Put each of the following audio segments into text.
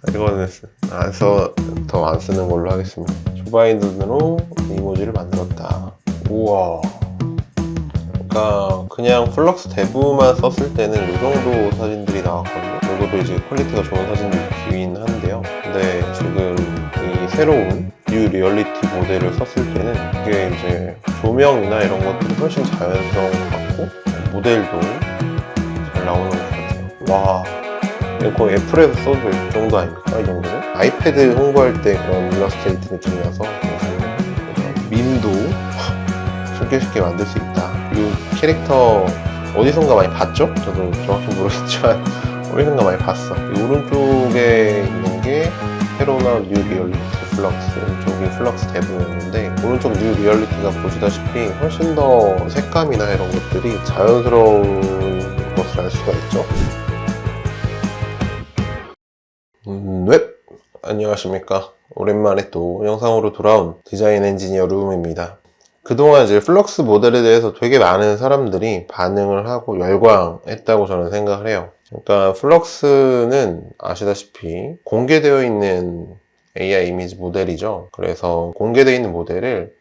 이거는 더 안 쓰는 걸로 하겠습니다. 주바이든으로 이모지를 만들었다. 우와. 그러니까 그냥 플럭스 대부만 썼을 때는 이 정도 사진들이 나왔거든요. 이것도 이제 퀄리티가 좋은 사진들이긴 한데요. 근데 지금 이 새로운 뉴 리얼리티 모델을 썼을 때는 이게 이제 조명이나 이런 것들이 훨씬 자연스러운 것 같고 모델도 잘 나오는 것 같아요. 와, 이거 거의 애플에서 써도 이 정도 아닙니까? 이 정도는? 아이패드 홍보할 때 그런 일러스트레이트 느낌이라서 밈도 쉽게 만들 수 있다. 이 캐릭터 어디선가 많이 봤죠? 저도 정확히 모르겠지만 어디선가 많이 봤어. 이 오른쪽에 있는 게 새로 나온 뉴 리얼리티 플럭스, 왼쪽이 플럭스 대부분인데 오른쪽 뉴 리얼리티가 보시다시피 훨씬 더 색감이나 이런 것들이 자연스러운 것을 알 수가 있죠. 웹! 안녕하십니까. 오랜만에 또 영상으로 돌아온 디자인 엔지니어 룸입니다. 그동안 이제 플럭스 모델에 대해서 되게 많은 사람들이 반응을 하고 열광했다고 저는 생각을 해요. 그러니까 플럭스는 아시다시피 공개되어 있는 AI 이미지 모델이죠. 그래서 공개되어 있는 모델을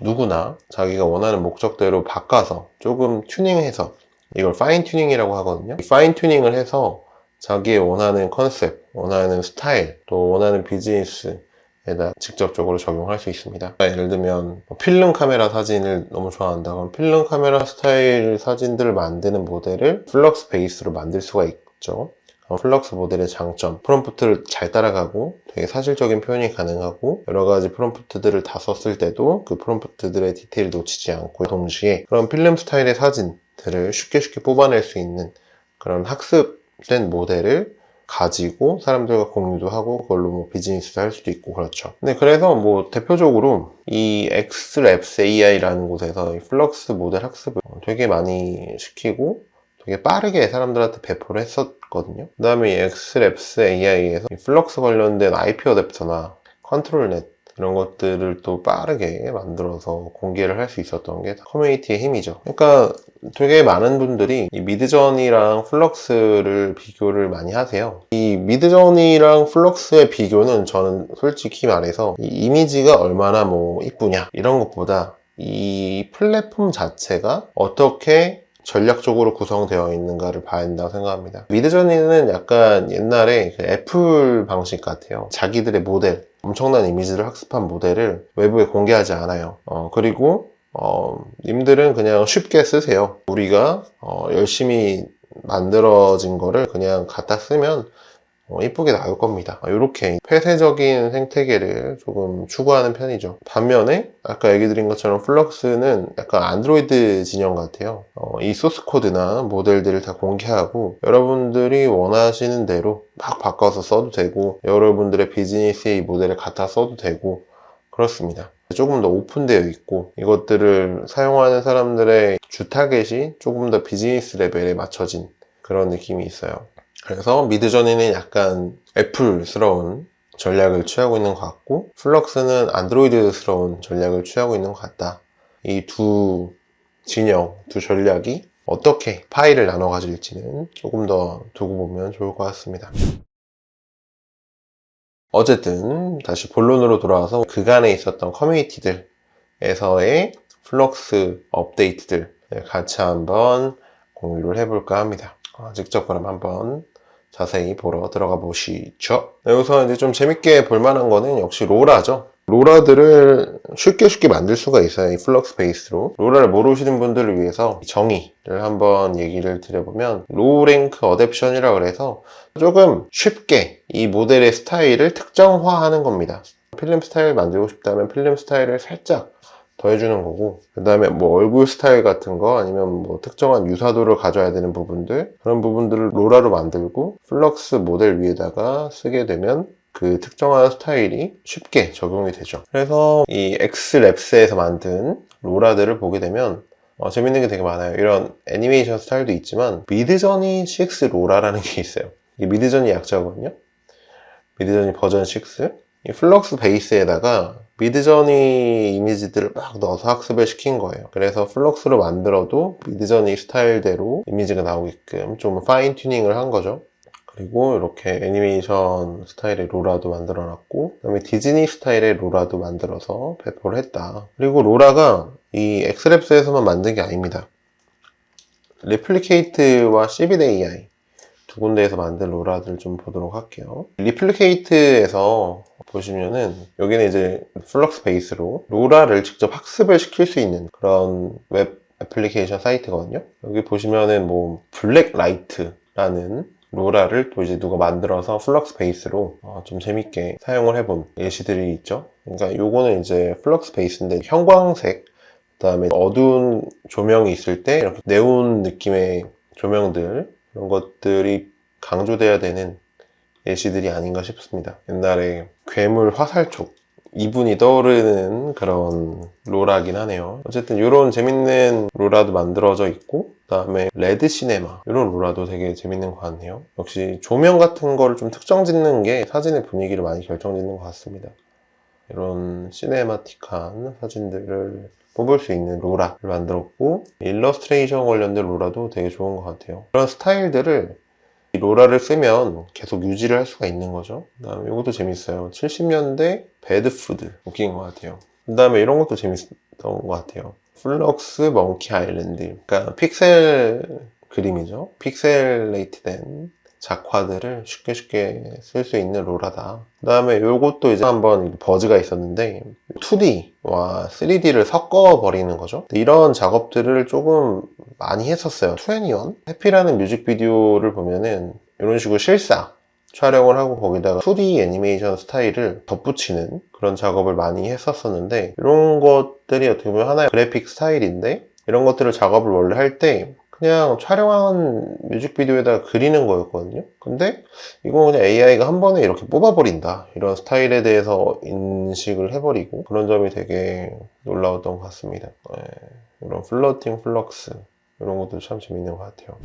누구나 자기가 원하는 목적대로 바꿔서 조금 튜닝해서, 이걸 파인 튜닝이라고 하거든요. 파인 튜닝을 해서 자기의 원하는 컨셉, 원하는 스타일, 또 원하는 비즈니스에다 직접적으로 적용할 수 있습니다. 예를 들면 필름 카메라 사진을 너무 좋아한다. 그럼 필름 카메라 스타일 사진들을 만드는 모델을 플럭스 베이스로 만들 수가 있죠. 플럭스 모델의 장점, 프롬프트를 잘 따라가고 되게 사실적인 표현이 가능하고 여러 가지 프롬프트들을 다 썼을 때도 그 프롬프트들의 디테일을 놓치지 않고 동시에 그런 필름 스타일의 사진들을 쉽게 뽑아낼 수 있는 그런 학습된 모델을 가지고 사람들과 공유도 하고 그걸로 뭐 비즈니스도 할 수도 있고 그렇죠. 근데 그래서 뭐 대표적으로 이 X랩스 AI라는 곳에서 이 플럭스 모델 학습을 되게 많이 시키고 되게 빠르게 사람들한테 배포를 했었거든요. 그 다음에 이 X랩스 AI에서 이 플럭스 관련된 IP 어댑터나 컨트롤넷 이런 것들을 또 빠르게 만들어서 공개를 할 수 있었던 게 커뮤니티의 힘이죠. 그러니까 되게 많은 분들이 이 미드저니랑 플럭스를 비교를 많이 하세요. 이 미드저니랑 플럭스의 비교는 저는 솔직히 말해서 이 이미지가 얼마나 뭐 이쁘냐 이런 것보다 이 플랫폼 자체가 어떻게 전략적으로 구성되어 있는가를 봐야 된다고 생각합니다. 미드저니는 약간 옛날에 그 애플 방식 같아요. 자기들의 모델, 엄청난 이미지를 학습한 모델을 외부에 공개하지 않아요. 그리고 님들은 그냥 쉽게 쓰세요. 우리가 열심히 만들어진 거를 그냥 갖다 쓰면 이쁘게 나올 겁니다. 이렇게 폐쇄적인 생태계를 조금 추구하는 편이죠. 반면에 아까 얘기 드린 것처럼 플럭스는 약간 안드로이드 진영 같아요. 이 소스 코드나 모델들을 다 공개하고 여러분들이 원하시는 대로 막 바꿔서 써도 되고 여러분들의 비즈니스에 이 모델을 갖다 써도 되고 그렇습니다. 조금 더 오픈되어 있고 이것들을 사용하는 사람들의 주 타겟이 조금 더 비즈니스 레벨에 맞춰진 그런 느낌이 있어요. 그래서 미드저니는 약간 애플스러운 전략을 취하고 있는 것 같고 플럭스는 안드로이드스러운 전략을 취하고 있는 것 같다. 이 두 진영, 두 전략이 어떻게 파일을 나눠 가질지는 조금 더 두고 보면 좋을 것 같습니다. 어쨌든 다시 본론으로 돌아와서 그간에 있었던 커뮤니티들에서의 플럭스 업데이트들 같이 한번 공유를 해볼까 합니다. 직접 그럼 한번 자세히 보러 들어가 보시죠. 여기서 이제 좀 재밌게 볼만한 거는 역시 로라죠. 로라들을 쉽게 만들 수가 있어요. 이 플럭스 베이스로. 로라를 모르시는 분들을 위해서 정의를 한번 얘기를 드려보면 로우랭크 어댑션이라고 그래서 조금 쉽게 이 모델의 스타일을 특정화하는 겁니다. 필름 스타일 만들고 싶다면 필름 스타일을 살짝 더해주는 거고 그 다음에 뭐 얼굴 스타일 같은 거 아니면 뭐 특정한 유사도를 가져야 되는 부분들 그런 부분들을 로라로 만들고 플럭스 모델 위에다가 쓰게 되면 그 특정한 스타일이 쉽게 적용이 되죠. 그래서 이 X랩스에서 만든 로라들을 보게 되면 재밌는 게 되게 많아요. 이런 애니메이션 스타일도 있지만 미드저니 6 로라라는 게 있어요. 이게 미드저니 약자거든요. 미드저니 버전 6 이 플럭스 베이스에다가 미드저니 이미지들을 막 넣어서 학습을 시킨 거예요. 그래서 플럭스로 만들어도 미드저니 스타일대로 이미지가 나오게끔 좀 파인 튜닝을 한 거죠. 그리고 이렇게 애니메이션 스타일의 로라도 만들어놨고, 그 다음에 디즈니 스타일의 로라도 만들어서 배포를 했다. 그리고 로라가 이 엑스랩스에서만 만든 게 아닙니다. 리플리케이트와 시빗 AI 두 군데에서 만든 로라들 좀 보도록 할게요. 리플리케이트에서 보시면은 여기는 이제 플럭스 베이스로 로라를 직접 학습을 시킬 수 있는 그런 웹 애플리케이션 사이트거든요. 여기 보시면은 뭐 블랙라이트라는 로라를 또 이제 누가 만들어서 플럭스 베이스로 좀 재밌게 사용을 해본 예시들이 있죠. 그러니까 요거는 이제 플럭스 베이스인데 형광색, 그 다음에 어두운 조명이 있을 때 이렇게 네온 느낌의 조명들, 이런 것들이 강조돼야 되는 예시들이 아닌가 싶습니다. 옛날에 괴물 화살촉, 이분이 떠오르는 그런 로라긴 하네요. 어쨌든 이런 재밌는 로라도 만들어져 있고, 그 다음에 레드 시네마, 이런 로라도 되게 재밌는 것 같네요. 역시 조명 같은 거를 좀 특정 짓는 게 사진의 분위기를 많이 결정짓는 것 같습니다. 이런 시네마틱한 사진들을 뽑을 수 있는 로라를 만들었고, 일러스트레이션 관련된 로라도 되게 좋은 것 같아요. 그런 스타일들을 이 로라를 쓰면 계속 유지를 할 수가 있는 거죠. 그 다음에 이것도 재밌어요. 70년대 배드푸드 웃긴 것 같아요. 그 다음에 이런 것도 재밌었던 것 같아요. 플럭스 멍키 아일랜드, 그러니까 픽셀 그림이죠. 픽셀레이트된 작화들을 쉽게 쓸 수 있는 로라다. 그 다음에 이것도 이제 한번 버즈가 있었는데 2D와 3D를 섞어버리는 거죠. 이런 작업들을 조금 많이 했었어요. 21? 해피라는 뮤직비디오를 보면은 이런 식으로 실사 촬영을 하고 거기다가 2D 애니메이션 스타일을 덧붙이는 그런 작업을 많이 했었었는데, 이런 것들이 어떻게 보면 하나의 그래픽 스타일인데, 이런 것들을 작업을 원래 할 때 그냥 촬영한 뮤직비디오에다가 그리는 거였거든요. 근데 이거 그냥 AI가 한 번에 이렇게 뽑아버린다, 이런 스타일에 대해서 인식을 해버리고, 그런 점이 되게 놀라웠던 것 같습니다. 네, 이런 플러팅 플럭스 이런 것도 참 재밌는 것 같아요.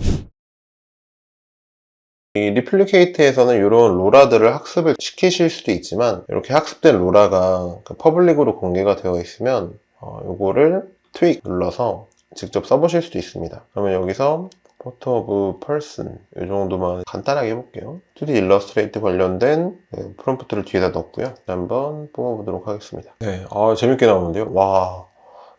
이 리플리케이트에서는 이런 로라들을 학습을 시키실 수도 있지만, 이렇게 학습된 로라가 퍼블릭으로 공개가 되어 있으면 요거를 트윅 눌러서 직접 써보실 수도 있습니다. 그러면 여기서 포토 오브 펄슨 이 정도만 간단하게 해볼게요. 2D 일러스트레이트 관련된 프롬프트를 뒤에다 넣었고요. 한번 뽑아보도록 하겠습니다. 네, 재밌게 나오는데요. 와,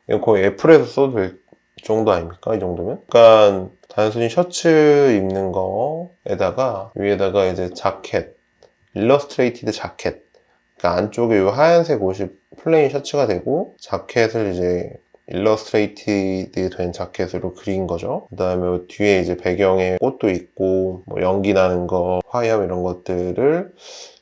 이거 거의 애플에서 써도 될 정도 아닙니까? 이 정도면? 약간 단순히 셔츠 입는 거에다가 위에다가 이제 자켓, 일러스트레이티드 자켓, 그러니까 안쪽에 이 하얀색 옷이 플레인 셔츠가 되고, 자켓을 이제 일러스트레이티드 된 자켓으로 그린 거죠. 그 다음에 뒤에 이제 배경에 꽃도 있고, 뭐 연기 나는 거, 화염 이런 것들을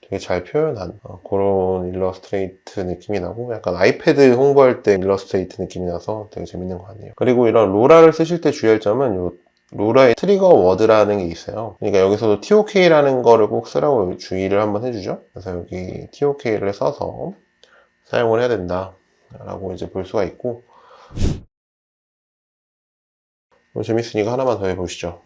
되게 잘 표현한 그런 일러스트레이트 느낌이 나고, 약간 아이패드 홍보할 때 일러스트레이트 느낌이 나서 되게 재밌는 것 같네요. 그리고 이런 로라를 쓰실 때 주의할 점은 요 로라의 트리거 워드라는 게 있어요. 그러니까 여기서도 TOK라는 거를 꼭 쓰라고 주의를 한번 해주죠. 그래서 여기 TOK를 써서 사용을 해야 된다 라고 이제 볼 수가 있고, 재밌으니까 하나만 더 해보시죠.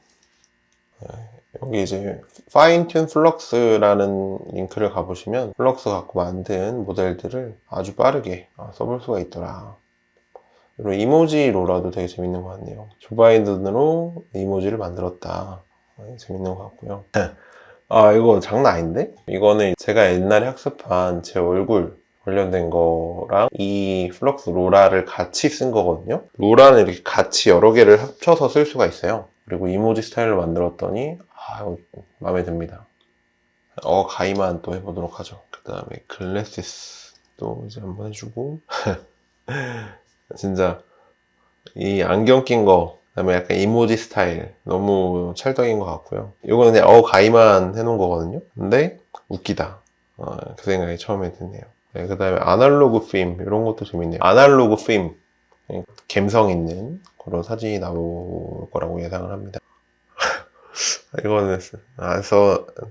여기 이제 Fine Tune Flux라는 링크를 가보시면 플럭스 갖고 만든 모델들을 아주 빠르게 써볼 수가 있더라. 그리고 이모지 로라도 되게 재밌는 것 같네요. 조바이든으로 이모지를 만들었다. 재밌는 것 같고요. 이거 장난 아닌데? 이거는 제가 옛날에 학습한 제 얼굴 관련된 거랑 이 플럭스 로라를 같이 쓴 거거든요. 로라는 이렇게 같이 여러 개를 합쳐서 쓸 수가 있어요. 그리고 이모지 스타일로 만들었더니 이거 마음에 듭니다. 가이만 또 해보도록 하죠. 그 다음에 글래시스도 이제 한번 해주고 진짜 이 안경 낀 거, 그 다음에 약간 이모지 스타일 너무 찰떡인 것 같고요. 이거는 그냥 가이만 해놓은 거거든요. 근데 웃기다, 그 생각이 처음에 드네요. 네, 그 다음에 아날로그 필름 이런 것도 재밌네요. 아날로그 필름, 감성 있는 그런 사진이 나올 거라고 예상을 합니다. 이거는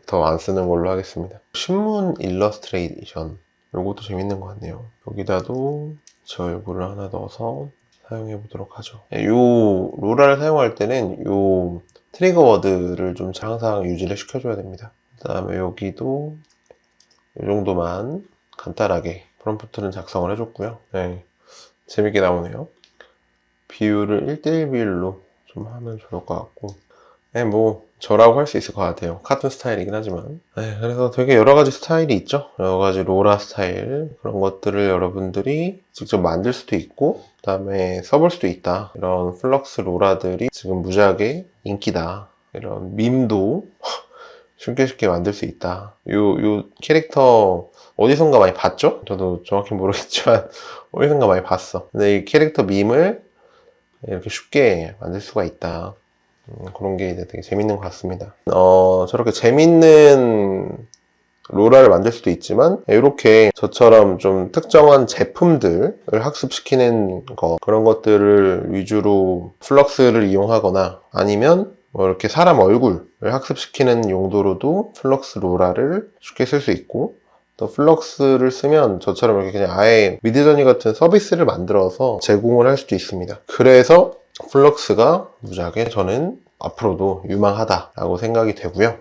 더 안 쓰는 걸로 하겠습니다. 신문 일러스트레이션 이것도 재밌는 것 같네요. 여기다도 제 얼굴을 하나 넣어서 사용해 보도록 하죠. 요 로라를 사용할 때는 요 트리거 워드를 좀 항상 유지를 시켜줘야 됩니다. 그 다음에 여기도 이 정도만 간단하게 프롬프트는 작성을 해줬고요. 네, 재밌게 나오네요. 비율을 1:1 비율로 좀 하면 좋을 것 같고, 네, 뭐 저라고 할 수 있을 것 같아요. 카툰 스타일이긴 하지만. 네, 그래서 되게 여러 가지 스타일이 있죠. 여러 가지 로라 스타일 그런 것들을 여러분들이 직접 만들 수도 있고 그 다음에 써볼 수도 있다. 이런 플럭스 로라들이 지금 무지하게 인기다. 이런 밈도 쉽게 만들 수 있다. 요 캐릭터 어디선가 많이 봤죠? 저도 정확히 모르겠지만 어디선가 많이 봤어. 근데 이 캐릭터 밈을 이렇게 쉽게 만들 수가 있다. 그런 게 이제 되게 재밌는 것 같습니다. 저렇게 재밌는 로라를 만들 수도 있지만 이렇게 저처럼 좀 특정한 제품들을 학습시키는 거 그런 것들을 위주로 플럭스를 이용하거나 아니면 뭐 이렇게 사람 얼굴을 학습시키는 용도로도 플럭스 로라를 쉽게 쓸 수 있고 또 플럭스를 쓰면 저처럼 이렇게 그냥 아예 미드저니 같은 서비스를 만들어서 제공을 할 수도 있습니다. 그래서 플럭스가 무지하게 저는 앞으로도 유망하다라고 생각이 되고요.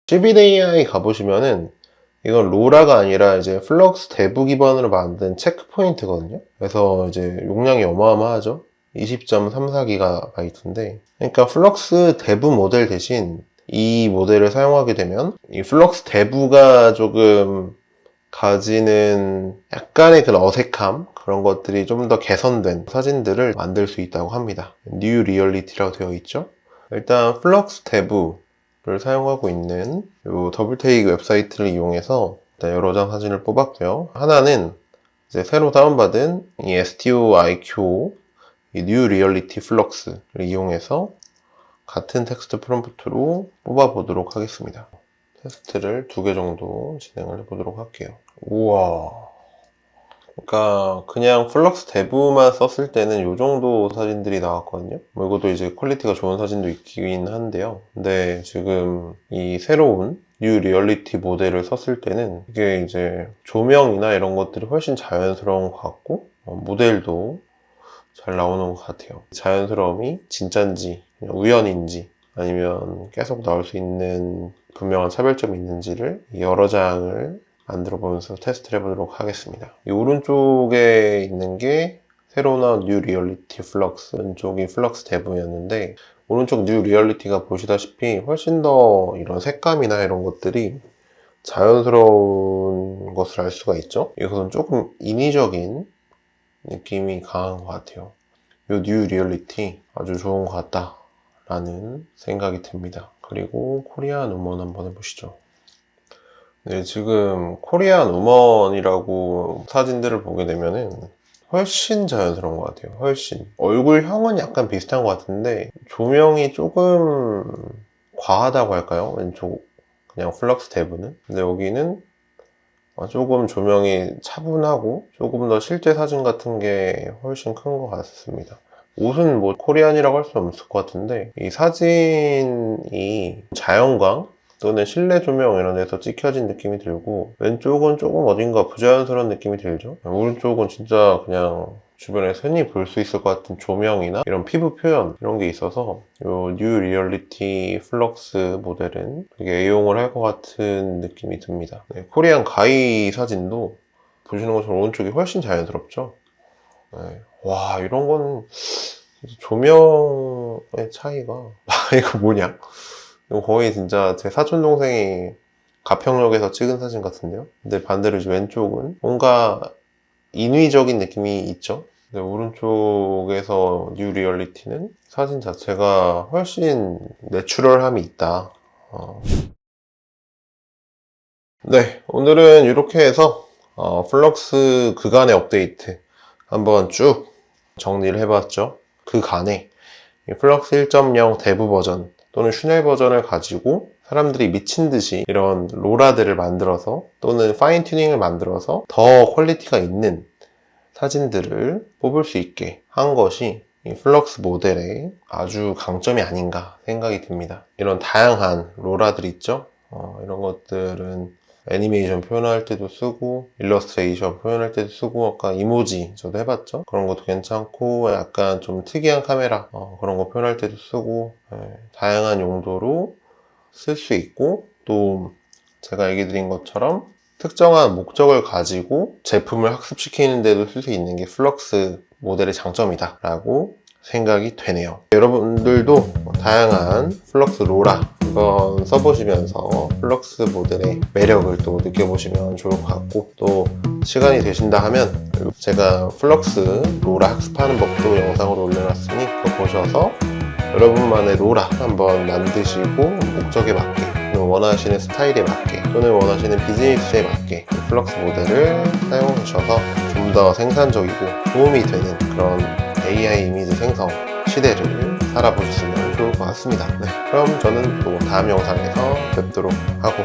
CBDAI 가보시면은 이건 로라가 아니라 이제 플럭스 대부 기반으로 만든 체크 포인트거든요. 그래서 이제 용량이 어마어마하죠. 20.34GB인데 그러니까 플럭스 대부 모델 대신 이 모델을 사용하게 되면 이 플럭스 대부가 조금 가지는 약간의 그런 어색함 그런 것들이 좀 더 개선된 사진들을 만들 수 있다고 합니다. 뉴 리얼리티라고 되어 있죠. 일단 플럭스 대부를 사용하고 있는 이 더블테이크 웹사이트를 이용해서 일단 여러 장 사진을 뽑았고요. 하나는 이제 새로 다운받은 이 STO-IQ 이 뉴 리얼리티 플럭스를 이용해서 같은 텍스트 프롬프트로 뽑아보도록 하겠습니다. 테스트를 2개 정도 진행을 해보도록 할게요. 우와. 그러니까 그냥 플럭스 대부만 썼을 때는 이 정도 사진들이 나왔거든요. 뭐 이것도 이제 퀄리티가 좋은 사진도 있긴 한데요. 근데 지금 이 새로운 뉴 리얼리티 모델을 썼을 때는 이게 이제 조명이나 이런 것들이 훨씬 자연스러운 것 같고 모델도 잘 나오는 것 같아요. 자연스러움이 진짠지 우연인지 아니면 계속 나올 수 있는 분명한 차별점이 있는지를 여러 장을 만들어 보면서 테스트를 해보도록 하겠습니다. 이 오른쪽에 있는 게 새로 나온 뉴 리얼리티 플럭스, 왼쪽이 플럭스 대부였는데 오른쪽 뉴 리얼리티가 보시다시피 훨씬 더 이런 색감이나 이런 것들이 자연스러운 것을 알 수가 있죠. 이것은 조금 인위적인 느낌이 강한 것 같아요. 이 뉴 리얼리티 아주 좋은 것 같다 라는 생각이 듭니다. 그리고 코리안 우먼 한번 해보시죠. 네, 지금 코리안 우먼이라고 사진들을 보게 되면은 훨씬 자연스러운 것 같아요. 훨씬. 얼굴형은 약간 비슷한 것 같은데 조명이 조금 과하다고 할까요? 왼쪽 그냥 플럭스 대부는. 근데 여기는 조금 조명이 차분하고 조금 더 실제 사진 같은 게 훨씬 큰 것 같습니다. 옷은 뭐 코리안이라고 할 수 없을 것 같은데 이 사진이 자연광 또는 실내 조명 이런 데서 찍혀진 느낌이 들고 왼쪽은 조금 어딘가 부자연스러운 느낌이 들죠. 오른쪽은 진짜 그냥 주변에서 흔히 볼 수 있을 것 같은 조명이나 이런 피부 표현 이런 게 있어서 이 뉴 리얼리티 플럭스 모델은 되게 애용을 할 것 같은 느낌이 듭니다. 네, 코리안 가이 사진도 보시는 것처럼 오른쪽이 훨씬 자연스럽죠. 네. 와, 이런 건 조명의 차이가 이거 뭐냐? 이거 거의 진짜 제 사촌 동생이 가평역에서 찍은 사진 같은데요. 근데 반대로 이제 왼쪽은 뭔가 인위적인 느낌이 있죠. 근데 오른쪽에서 뉴 리얼리티는 사진 자체가 훨씬 내추럴함이 있다. 네, 오늘은 이렇게 해서 플럭스 그간의 업데이트 한번 쭉 정리를 해봤죠. 그간에 플럭스 1.0 대부 버전 또는 슈넬 버전을 가지고 사람들이 미친 듯이 이런 로라들을 만들어서 또는 파인 튜닝을 만들어서 더 퀄리티가 있는 사진들을 뽑을 수 있게 한 것이 이 플럭스 모델의 아주 강점이 아닌가 생각이 듭니다. 이런 다양한 로라들 있죠. 이런 것들은 애니메이션 표현할 때도 쓰고 일러스트레이션 표현할 때도 쓰고 아까 이모지 저도 해봤죠. 그런 것도 괜찮고 약간 좀 특이한 카메라 그런 거 표현할 때도 쓰고 다양한 용도로 쓸 수 있고 또 제가 얘기 드린 것처럼 특정한 목적을 가지고 제품을 학습시키는 데도 쓸 수 있는 게 플럭스 모델의 장점이다 라고 생각이 되네요. 여러분들도 다양한 플럭스 로라 한번 써보시면서 플럭스 모델의 매력을 또 느껴보시면 좋을 것 같고, 또 시간이 되신다 하면 제가 플럭스 로라 학습하는 법도 영상으로 올려놨으니 그거 보셔서 여러분만의 로라 한번 만드시고 목적에 맞게, 원하시는 스타일에 맞게 또는 원하시는 비즈니스에 맞게 플럭스 모델을 사용하셔서 좀 더 생산적이고 도움이 되는 그런 AI 이미지 생성 시대를 살아보셨으면 좋을 것 같습니다. 네, 그럼 저는 또 다음 영상에서 뵙도록 하고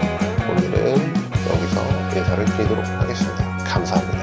오늘은 여기서 인사를 드리도록 하겠습니다. 감사합니다.